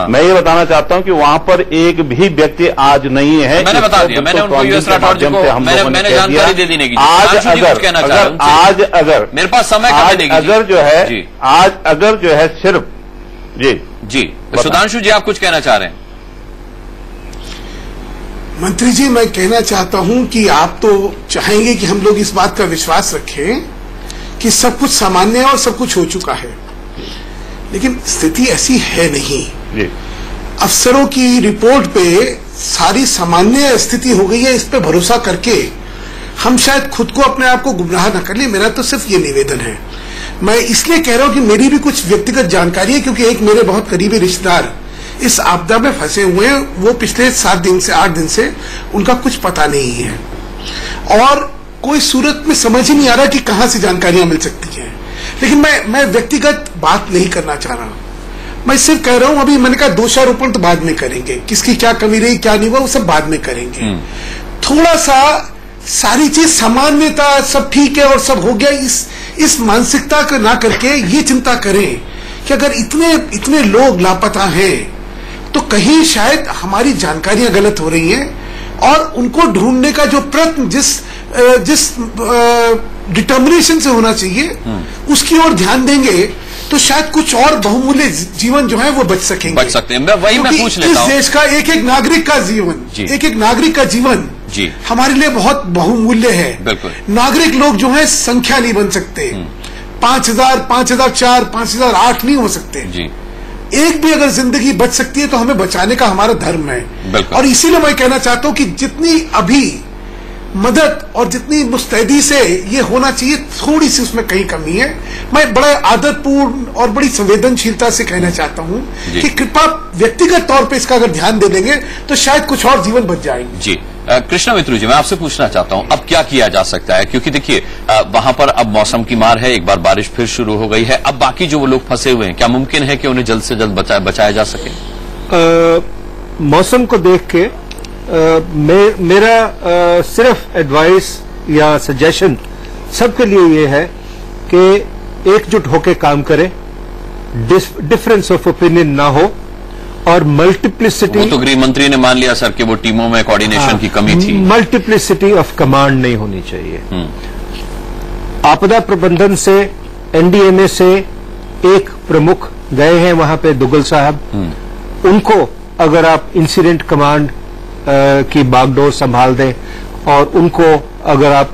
मैं ये बताना चाहता हूं कि वहां पर एक भी व्यक्ति आज नहीं है। मैंने बता दिया, मैंने उनको यूएस राठौर जी को मैंने जानकारी दे दी नहीं। आज अगर मेरे पास समय अगर जो है आज अगर जो है सिर्फ जी सुधांशु जी, आप कुछ कहना चाह रहे हैं? मंत्री जी, मैं कहना चाहता हूं कि आप तो चाहेंगे कि हम लोग इस बात का विश्वास रखें कि सब कुछ सामान्य है और सब कुछ हो चुका है, लेकिन स्थिति ऐसी है नहीं। अफसरों की रिपोर्ट पे सारी सामान्य स्थिति हो गई है, इस पे भरोसा करके हम शायद खुद को अपने आप को गुमराह न कर ले। मेरा तो सिर्फ ये निवेदन है। मैं इसलिए कह रहा हूं कि मेरी भी कुछ व्यक्तिगत जानकारी है, क्योंकि एक मेरे बहुत करीबी रिश्तेदार इस आपदा में फंसे हुए हैं। वो पिछले 7 दिन से 8 दिन से उनका कुछ पता नहीं है, और कोई सूरत में समझ ही नहीं आ रहा कि कहां से जानकारियां मिल सकती हैं। लेकिन मैं व्यक्तिगत बात नहीं करना चाह रहा हूं। मैं सिर्फ कह रहा हूं, अभी मैंने कहा दोषारोपण तो बाद में करेंगे, किसकी क्या कमी रही क्या नहीं हुआ वो सब बाद में करेंगे। थोड़ा सा सारी चीज सामान्यता सब ठीक है और सब हो गया, इस मानसिकता को ना करके ये चिंता करें कि अगर इतने लोग लापता हैं तो कहीं शायद हमारी जानकारियां गलत हो रही हैं और उनको ढूंढने का जो प्रयत्न जिस डिटर्मिनेशन से होना चाहिए उसकी ओर ध्यान देंगे तो शायद कुछ और बहुमूल्य जीवन जो है वो बच सकेंगे। बच सकते हैं। वही मैं पूछ लेता हूं, इस देश का एक एक नागरिक का जीवन, एक एक नागरिक का जीवन जी हमारे लिए बहुत बहुमूल्य है। बिल्कुल। नागरिक लोग जो है संख्या नहीं बन सकते, 5000, 5004, 5008 नहीं हो सकते जी। एक भी अगर जिंदगी बच सकती है तो हमें बचाने का हमारा धर्म है। और इसीलिए मैं कहना चाहता हूं कि जितनी अभी मदद और जितनी मुस्तैदी से ये होना चाहिए, थोड़ी सी उसमें कहीं कमी है। मैं बड़े आदरपूर्ण और बड़ी संवेदनशीलता से कहना चाहता हूं कि कृपा व्यक्तिगत तौर पे इसका अगर ध्यान दे देंगे तो शायद कुछ और जीवन बच जाएंगे। जी कृष्णा मित्रू जी, मैं आपसे पूछना चाहता हूं अब क्या किया जा सकता है, क्योंकि देखिए वहां पर अब मौसम की मार है, एक बार बारिश फिर शुरू हो गई है। अब बाकी जो वो लोग फंसे हुए हैं, क्या मुमकिन है कि उन्हें जल्द से जल्द बचाया जा सके? मौसम को देख के मेरा सिर्फ एडवाइस या सजेशन सबके लिए ये है कि एकजुट होकर काम करें, डिफरेंस ऑफ ओपिनियन ना हो और मल्टीप्लिसिटी। वो तो गृह मंत्री ने मान लिया सर कि वो टीमों में कोऑर्डिनेशन की कमी थी। मल्टीप्लिसिटी ऑफ कमांड नहीं होनी चाहिए। आपदा प्रबंधन से एनडीएमए से एक प्रमुख गए हैं वहां पे, दुग्गल साहब। उनको अगर आप इंसिडेंट कमांड की बागडोर संभाल दें और उनको अगर आप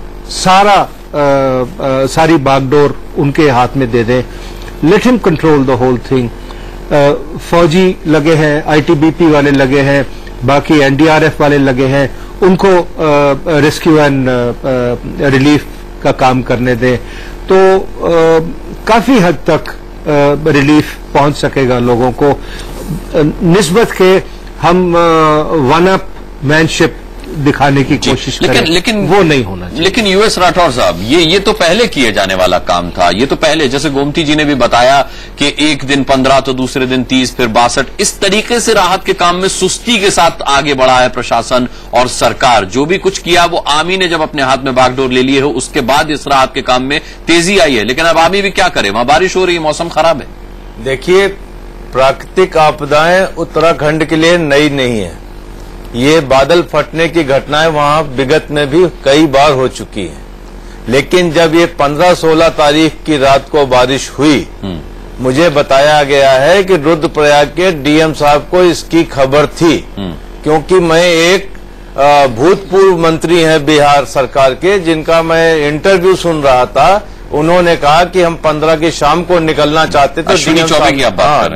सारी बागडोर उनके हाथ में दे दें, let him control the whole thing. फौजी लगे हैं, आईटीबीपी वाले लगे हैं, बाकी एनडीआरएफ वाले लगे हैं, उनको रेस्क्यू एंड रिलीफ का काम करने दें तो काफी हद तक रिलीफ पहुंच सकेगा लोगों को। निस्बत के हम वन अप मैनशिप दिखाने की कोशिश करें, लेकिन वो नहीं होना चाहिए। लेकिन यूएस राठौर साहब, ये तो पहले किए जाने वाला काम था। ये तो पहले, जैसे गोमती जी ने भी बताया कि एक दिन 15 तो दूसरे दिन 30 फिर 62, इस तरीके से राहत के काम में सुस्ती के साथ आगे बढ़ा है प्रशासन और सरकार। जो भी कुछ किया वो आर्मी ने जब अपने हाथ में बागडोर ले लिए हो उसके बाद इस राहत के काम में तेजी आई है। लेकिन अब आर्मी भी क्या करे, वहां बारिश हो रही है, मौसम खराब है। देखिए, प्राकृतिक आपदाएं उत्तराखंड के लिए नई नहीं है। ये बादल फटने की घटनाएं वहां विगत में भी कई बार हो चुकी हैं। लेकिन जब ये 15-16 तारीख की रात को बारिश हुई, मुझे बताया गया है कि रुद्रप्रयाग के डीएम साहब को इसकी खबर थी, क्योंकि मैं एक भूतपूर्व मंत्री हैं बिहार सरकार के, जिनका मैं इंटरव्यू सुन रहा था। उन्होंने कहा कि हम 15 की शाम को निकलना चाहते थे।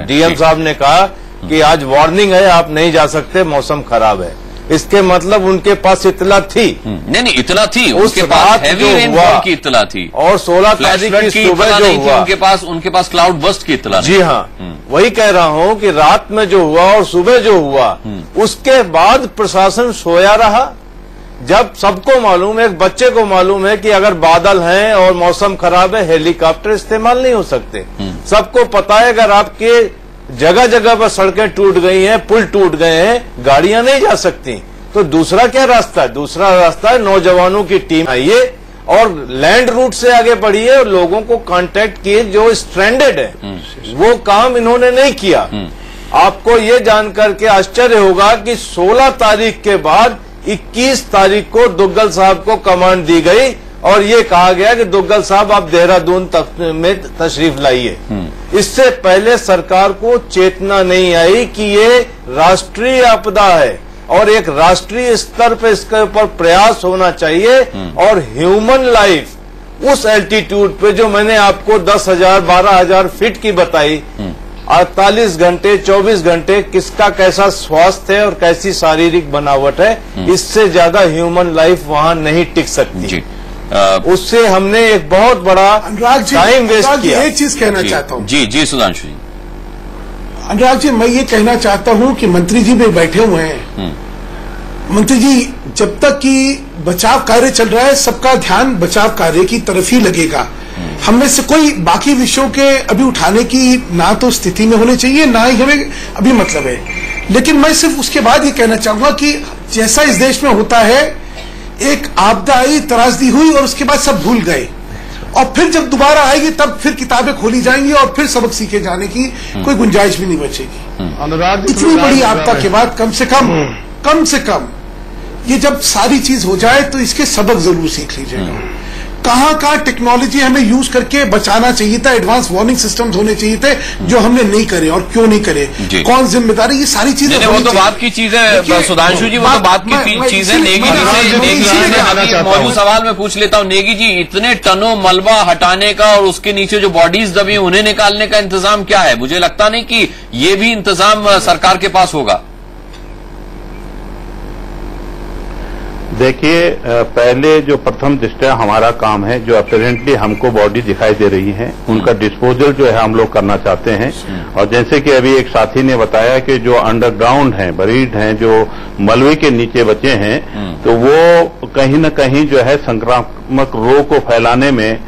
डीएम साहब ने कहा कि आज वार्निंग है, आप नहीं जा सकते, मौसम खराब है। इसके मतलब उनके पास इतला थी। नहीं, इतला थी, उसके पास हैवी रेनफॉल की इतला थी। और 16 तारीख की सुबह जो हुआ, उनके पास क्लाउड बस्ट की इतला। जी हाँ, वही कह रहा हूं कि रात में जो हुआ और सुबह जो हुआ, उसके बाद प्रशासन सोया रहा। जब सबको मालूम है, एक बच्चे को मालूम है कि अगर बादल हैं और मौसम खराब है, हेलीकॉप्टर इस्तेमाल नहीं हो सकते। सबको पता है अगर आपके जगह जगह पर सड़कें टूट गई हैं, पुल टूट गए हैं, गाड़ियां नहीं जा सकती, तो दूसरा क्या रास्ता है? दूसरा रास्ता है नौजवानों की टीम आइए और लैंड रूट से आगे बढ़िए और लोगों को कांटेक्ट किए जो स्ट्रैंडेड है। वो काम इन्होंने नहीं किया। आपको ये जानकर के आश्चर्य होगा कि 16 तारीख के बाद 21 तारीख को दुग्गल साहब को कमांड दी गई और ये कहा गया कि दुग्गल साहब आप देहरादून में तशरीफ लाइए। इससे पहले सरकार को चेतना नहीं आई कि ये राष्ट्रीय आपदा है और एक राष्ट्रीय स्तर पर इसके ऊपर प्रयास होना चाहिए। और ह्यूमन लाइफ उस एल्टीट्यूड पे जो मैंने आपको 10,000 12,000 फीट की बताई, 48 घंटे 24 घंटे किसका कैसा स्वास्थ्य है और कैसी शारीरिक बनावट है, इससे ज्यादा ह्यूमन लाइफ वहां नहीं टिक सकती। उससे हमने एक बहुत बड़ा टाइम वेस्ट किया। एक चीज कहना चाहता हूँ। जी सुधांशु जी। अनुराग जी, मैं ये कहना चाहता हूँ कि मंत्री जी भी बैठे हुए हैं। मंत्री जी, जब तक कि बचाव कार्य चल रहा है, सबका ध्यान बचाव कार्य की तरफ ही लगेगा। हम में से कोई बाकी विषयों के अभी उठाने की ना तो स्थिति में होने चाहिए, ना ही हमें अभी मतलब है। लेकिन मैं सिर्फ उसके बाद ये कहना चाहूंगा कि जैसा इस देश में होता है, एक आपदा आई, त्रासदी हुई और उसके बाद सब भूल गए, और फिर जब दोबारा आएगी तब फिर किताबें खोली जाएंगी और फिर सबक सीखे जाने की कोई गुंजाइश भी नहीं बचेगी। इतनी बड़ी आपदा के बाद कम से कम ये जब सारी चीज हो जाए तो इसके सबक जरूर सीख लीजिएगा। कहाँ टेक्नोलॉजी हमें यूज करके बचाना चाहिए था, एडवांस वार्निंग सिस्टम्स होने चाहिए थे जो हमने नहीं करे, और क्यों नहीं करे, कौन जिम्मेदारी, ये सारी चीजें वो तो बात की चीज है सुधांशु जी, वो तो बात की चीज है। नेगी जी से मौजूद सवाल में पूछ लेता हूँ। नेगी जी, इतने टनों मलबा हटाने का और उसके नीचे जो बॉडीज दबी उन्हें निकालने का इंतजाम क्या है? मुझे लगता नहीं कि ये भी इंतजाम सरकार के पास होगा। देखिए, पहले जो प्रथम दृष्टया हमारा काम है, जो अपेरेंटली हमको बॉडी दिखाई दे रही है, उनका डिस्पोजल जो है हम लोग करना चाहते हैं। और जैसे कि अभी एक साथी ने बताया कि जो अंडरग्राउंड हैं, बरीड हैं, जो मलबे के नीचे बचे हैं, तो वो कहीं न कहीं जो है संक्रामक रोग को फैलाने में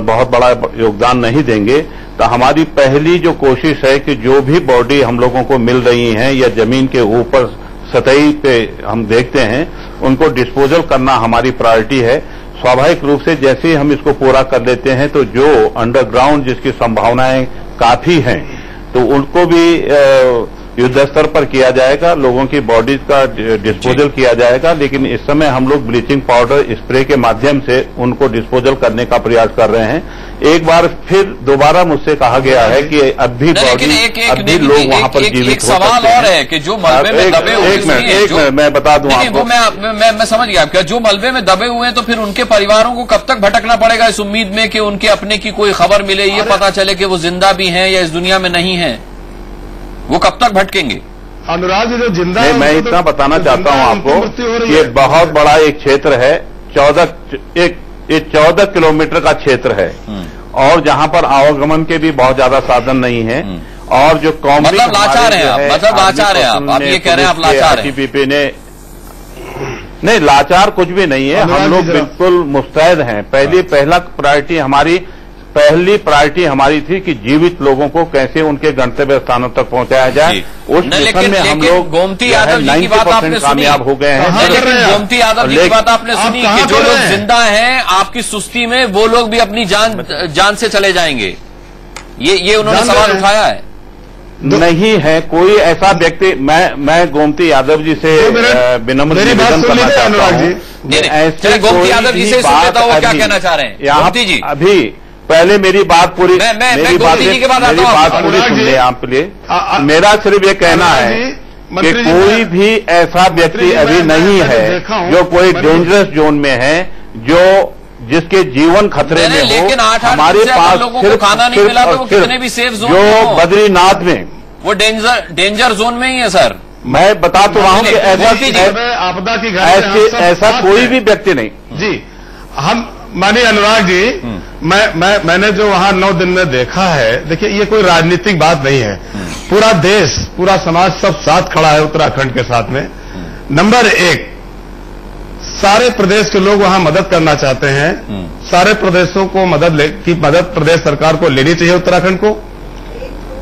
बहुत बड़ा योगदान नहीं देंगे। तो हमारी पहली जो कोशिश है कि जो भी बॉडी हम लोगों को मिल रही हैं या जमीन के ऊपर सतही पे हम देखते हैं, उनको डिस्पोजल करना हमारी प्रायोरिटी है। स्वाभाविक रूप से जैसे ही हम इसको पूरा कर लेते हैं तो जो अंडरग्राउंड जिसकी संभावनाएं काफी हैं, तो उनको भी युद्ध स्तर पर किया जाएगा, लोगों की बॉडीज का डिस्पोजल किया जाएगा। लेकिन इस समय हम लोग ब्लीचिंग पाउडर स्प्रे के माध्यम से उनको डिस्पोजल करने का प्रयास कर रहे हैं। एक बार फिर दोबारा मुझसे कहा गया है कि अब भी बॉडी, अब भी लोग वहां पर जीवित हो सवाल और है कि जो मलबे में दबे हुए, एक मिनट मैं बता दूं आपको। मैं समझ गया आपका। जो मलबे में दबे हुए हैं तो फिर उनके परिवारों को कब तक भटकना पड़ेगा इस उम्मीद में कि उनके अपने की कोई खबर मिले, ये पता चले कि वो जिंदा भी हैं या इस दुनिया में नहीं है? वो कब तक भटकेंगे? अनुराग, जो जिंदा है, मैं इतना बताना चाहता हूं आपको, ये बहुत बड़ा एक क्षेत्र है, 14 किलोमीटर का क्षेत्र है, और जहां पर आवागमन के भी बहुत ज्यादा साधन नहीं है। और जो कौमी मतलब लाचार है आप, मतलब लाचार है आप ये कह रहे हैं, आप लाचार हैं। RTPP ने नहीं, लाचार कुछ भी नहीं है, हम लोग बिल्कुल मुस्तैद हैं। पहली प्रायोरिटी हमारी थी कि जीवित लोगों को कैसे उनके गंतव्य स्थानों तक पहुंचाया जाए। उस मिशन में हम लोग गोमती यादव जी की बात आपने सुनी, कामयाब हो गए हैं। गोमती यादव जी की बात आपने सुनी कि जो लोग जिंदा हैं आपकी सुस्ती में, वो लोग भी अपनी जान से चले जाएंगे। ये उन्होंने सवाल उठाया है। नहीं है कोई ऐसा व्यक्ति। मैं गोमती यादव जी से विनम्र निवेदन करना चाहता हूँ। गोमती यादव जी से सुन लेता हूँ क्या कहना चाह रहे हैं गोमती जी। अभी पहले मेरी बात पूरी मेरी बात पूरी सुन ले आप लिए। मेरा सिर्फ ये कहना है कि कोई भी ऐसा व्यक्ति अभी नहीं है जो कोई डेंजरस जोन में है, जो जिसके जीवन खतरे में हो। हमारे पास सिर्फ खाना नहीं मिला तो कितने भी सेफ जोन जो बद्रीनाथ में, वो डेंजर जोन में ही है सर। मैं बता तो रहा हूँ कि आपदा की ऐसा कोई भी व्यक्ति नहीं जी। हम मानिए अनुराग जी, मैंने जो वहां 9 दिन में देखा है, देखिए ये कोई राजनीतिक बात नहीं है। पूरा देश, पूरा समाज सब साथ खड़ा है उत्तराखंड के साथ में। नंबर 1, सारे प्रदेश के लोग वहां मदद करना चाहते हैं। सारे प्रदेशों को मदद प्रदेश सरकार को लेनी चाहिए उत्तराखंड को।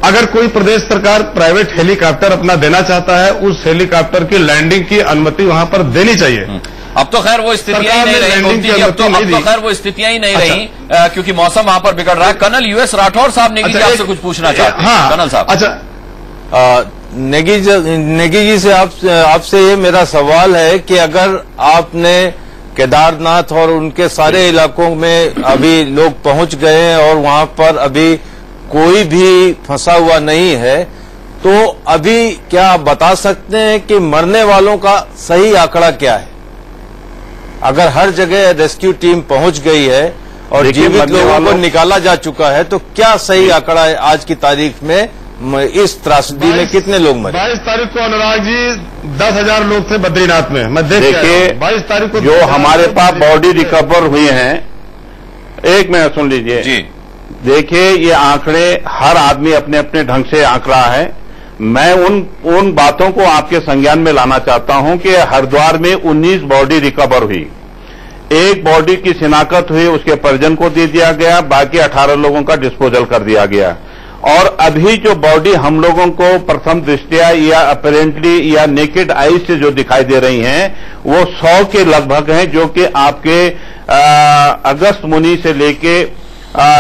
अगर कोई प्रदेश सरकार प्राइवेट हेलीकॉप्टर अपना देना चाहता है, उस हेलीकॉप्टर की लैंडिंग की अनुमति वहां पर देनी चाहिए। अब तो खैर वो स्थितियां ही नहीं रही, अब तो खैर वो स्थितियां ही नहीं रही क्योंकि मौसम वहां पर बिगड़ रहा है। कर्नल US राठौर साहब नेगी जी आपसे कुछ पूछना चाहते हैं। कर्नल साहब। अच्छा, नेगी जी से आपसे ये मेरा सवाल है कि अगर आपने केदारनाथ और उनके सारे इलाकों में अभी लोग पहुंच गए हैं और वहां पर अभी कोई भी फंसा हुआ नहीं है, तो अभी क्या आप बता सकते हैं कि मरने वालों का सही आंकड़ा क्या है? अगर हर जगह रेस्क्यू टीम पहुंच गई है और जीवित लोगों को निकाला जा चुका है, तो क्या सही आंकड़ा है आज की तारीख में इस त्रासदी में कितने लोग मरे? 22 तारीख को अनुराग जी 10,000 लोग थे बद्रीनाथ में। मैं देखिए 22 तारीख को जो हमारे पास बॉडी रिकवर हुई हैं, एक मिनट सुन लीजिए जी। देखिए ये आंकड़े हर आदमी अपने अपने ढंग से आंक रहा है। मैं उन बातों को आपके संज्ञान में लाना चाहता हूं कि हरिद्वार में 19 बॉडी रिकवर हुई, एक बॉडी की शिनाख्त हुई, उसके परिजन को दे दिया गया, बाकी 18 लोगों का डिस्पोजल कर दिया गया। और अभी जो बॉडी हम लोगों को प्रथम दृष्टया या अपेरेंटली या नेकेड आई से जो दिखाई दे रही हैं, वो 100 के लगभग हैं, जो कि आपके अगस्त मुनि से लेके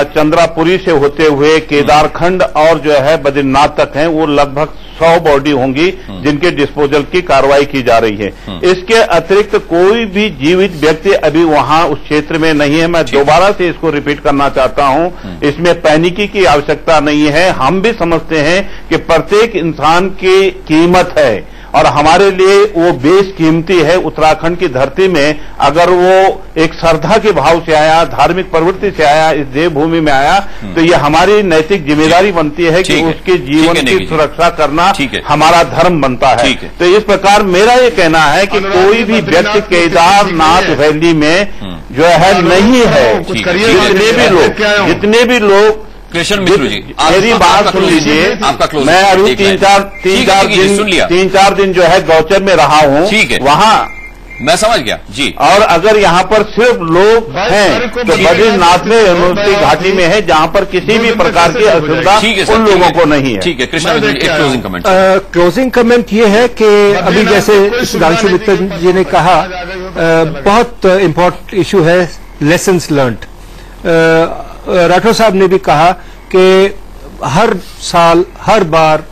चंद्रापुरी से होते हुए केदारखंड और जो है बद्रीनाथ तक हैं। वो लगभग 100 बॉडी होंगी जिनके डिस्पोजल की कार्रवाई की जा रही है। इसके अतिरिक्त कोई भी जीवित व्यक्ति अभी वहां उस क्षेत्र में नहीं है। मैं दोबारा से इसको रिपीट करना चाहता हूं, इसमें पैनिकी की आवश्यकता नहीं है। हम भी समझते हैं कि प्रत्येक इंसान की कीमत है और हमारे लिए वो बेशकीमती है। उत्तराखंड की धरती में अगर वो एक श्रद्धा के भाव से आया, धार्मिक प्रवृत्ति से आया, इस देवभूमि में आया, तो ये हमारी नैतिक जिम्मेदारी बनती है कि उसके जीवन की सुरक्षा करना हमारा धर्म बनता है। तो इस प्रकार मेरा ये कहना है कि कोई भी व्यक्ति केदारनाथ वैली में जो है नहीं है। जितने भी लोग कृष्ण मिश्र जी, मेरी बात सुन लीजिए। मैं अभी तीन चार दिन जो है गौचर में रहा हूँ, ठीक है, वहाँ मैं समझ गया जी। और अगर यहाँ पर सिर्फ लोग हैं तो बद्रीनाथ में यमुनोत्री घाटी में है, जहाँ पर किसी भी प्रकार की असुविधा उन लोगों को नहीं है। ठीक है, कृष्ण मिश्र जी, एक क्लोजिंग कमेंट। क्लोजिंग कमेंट ये है कि अभी जैसे सुधांशु मित्तल जी ने कहा, बहुत इम्पोर्टेंट इशू है लेसन्स लर्न्ड। राठौर साहब ने भी कहा कि हर साल हर बार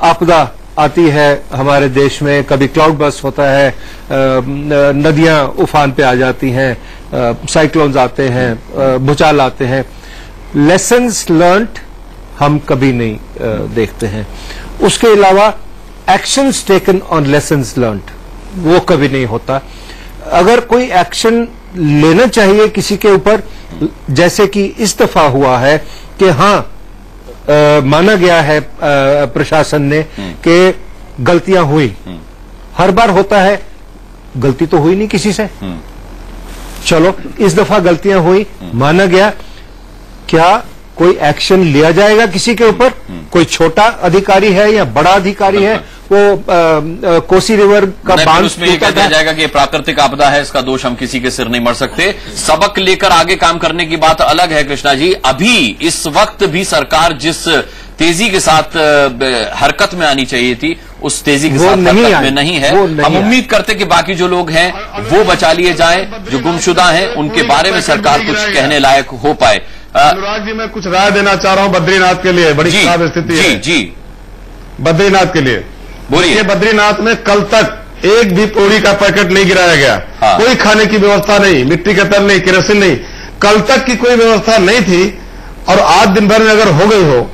आपदा आती है हमारे देश में। कभी क्लाउड बर्स्ट होता है, नदियां उफान पे आ जाती हैं, साइक्लोन्स आते हैं, भूचाल आते हैं। लेसन्स लर्न्ड हम कभी नहीं देखते हैं। उसके अलावा actions taken on lessons learned वो कभी नहीं होता। अगर कोई एक्शन लेना चाहिए किसी के ऊपर, जैसे कि इस दफा हुआ है कि हाँ माना गया है प्रशासन ने कि गलतियां हुई। हर बार होता है, गलती तो हुई नहीं किसी से, चलो इस दफा गलतियां हुई, माना गया। क्या कोई एक्शन लिया जाएगा किसी के ऊपर? कोई छोटा अधिकारी है या बड़ा अधिकारी है, वो कोसी रिवर का बांध उसमें ये कह दिया जाएगा कि प्राकृतिक आपदा है, इसका दोष हम किसी के सिर नहीं मर सकते। सबक लेकर आगे काम करने की बात अलग है कृष्णा जी। अभी इस वक्त भी सरकार जिस तेजी के साथ हरकत में आनी चाहिए थी, उस तेजी के साथ हरकत में नहीं है। हम उम्मीद करते कि बाकी जो लोग हैं वो बचा लिए जाएं, जो गुमशुदा हैं उनके बारे में सरकार कुछ कहने लायक हो पाए। अनुराग जी, मैं कुछ राय देना चाह रहा हूं बद्रीनाथ के लिए। बड़ी खराब स्थिति है जी बद्रीनाथ के लिए। बोलिए। बद्रीनाथ में कल तक एक भी पोड़ी का पैकेट नहीं गिराया गया। हाँ। कोई खाने की व्यवस्था नहीं, मिट्टी का तेल नहीं, केरोसिन नहीं, कल तक की कोई व्यवस्था नहीं थी। और आज दिन भर में अगर हो गई हो,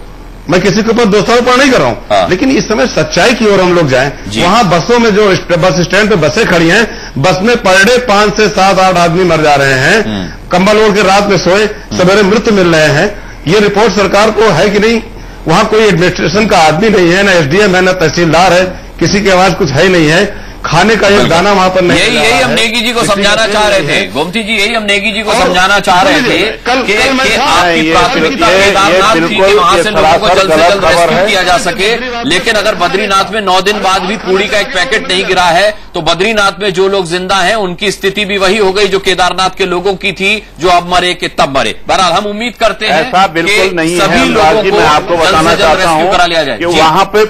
मैं किसी के ऊपर दोषारोपण नहीं कर रहा हूं। हाँ। लेकिन इस समय सच्चाई की ओर हम लोग जाएं। वहां बसों में जो बस स्टैंड पे बसें खड़ी हैं, बस में पर डे 5 से 7-8 आदमी मर जा रहे हैं। कंबल ओढ़ के रात में सोए, सवेरे मृत मिल रहे हैं। ये रिपोर्ट सरकार को है कि नहीं? वहां कोई एडमिनिस्ट्रेशन का आदमी नहीं है, ना एसडीएम है, ना तहसीलदार है, किसी के आवाज कुछ है ही नहीं है। खाने का एक दाना वहां पर नहीं। यही हम नेगी जी को समझाना चाह रहे थे, गोमती जी, यही हम नेगी जी को समझाना चाह रहे थे कि आपकी प्राथमिकता केदारनाथ थी कि वहां से लोगों को जल्द से जल्द रेस्क्यू किया जा सके। लेकिन अगर बद्रीनाथ में 9 दिन बाद भी पूड़ी का एक पैकेट नहीं गिरा है, तो बद्रीनाथ में जो लोग जिंदा हैं उनकी स्थिति भी वही हो गई जो केदारनाथ के लोगों की थी, जो अब मरे कि तब मरे। बहरहाल हम उम्मीद करते हैं ऐसा बिल्कुल नहीं है। सभी लोगों को आपको बताना चाहता हूं करा लिया जाए कि वहां पे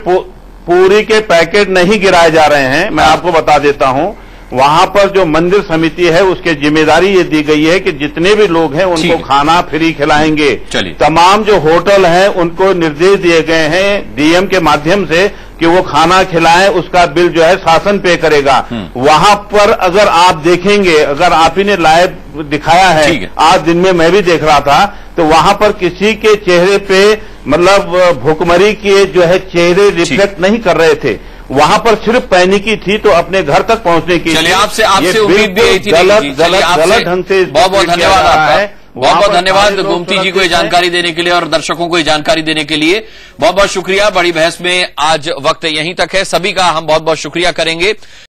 पूरी के पैकेट नहीं गिराए जा रहे हैं। मैं आपको बता देता हूं, वहां पर जो मंदिर समिति है उसकी जिम्मेदारी ये दी गई है कि जितने भी लोग हैं उनको खाना फ्री खिलाएंगे। तमाम जो होटल हैं उनको निर्देश दिए गए हैं डीएम के माध्यम से कि वो खाना खिलाएं, उसका बिल जो है शासन पे करेगा। वहां पर अगर आप देखेंगे, अगर आप ही ने लाइव दिखाया है, आज दिन में मैं भी देख रहा था, तो वहां पर किसी के चेहरे पे मतलब भुखमरी के जो है चेहरे रिफ्लेक्ट नहीं कर रहे थे। वहां पर सिर्फ पैनिकी थी, तो अपने घर तक पहुंचने की। चलिए, आपसे उम्मीद भी यही थी। गलत ढंग से बहुत बहुत धन्यवाद आपका। बहुत बहुत धन्यवाद गोमती जी को ये जानकारी देने के लिए और दर्शकों को ये जानकारी देने के लिए बहुत बहुत शुक्रिया। बड़ी बहस में आज वक्त यहीं तक है। सभी का हम बहुत बहुत शुक्रिया करेंगे।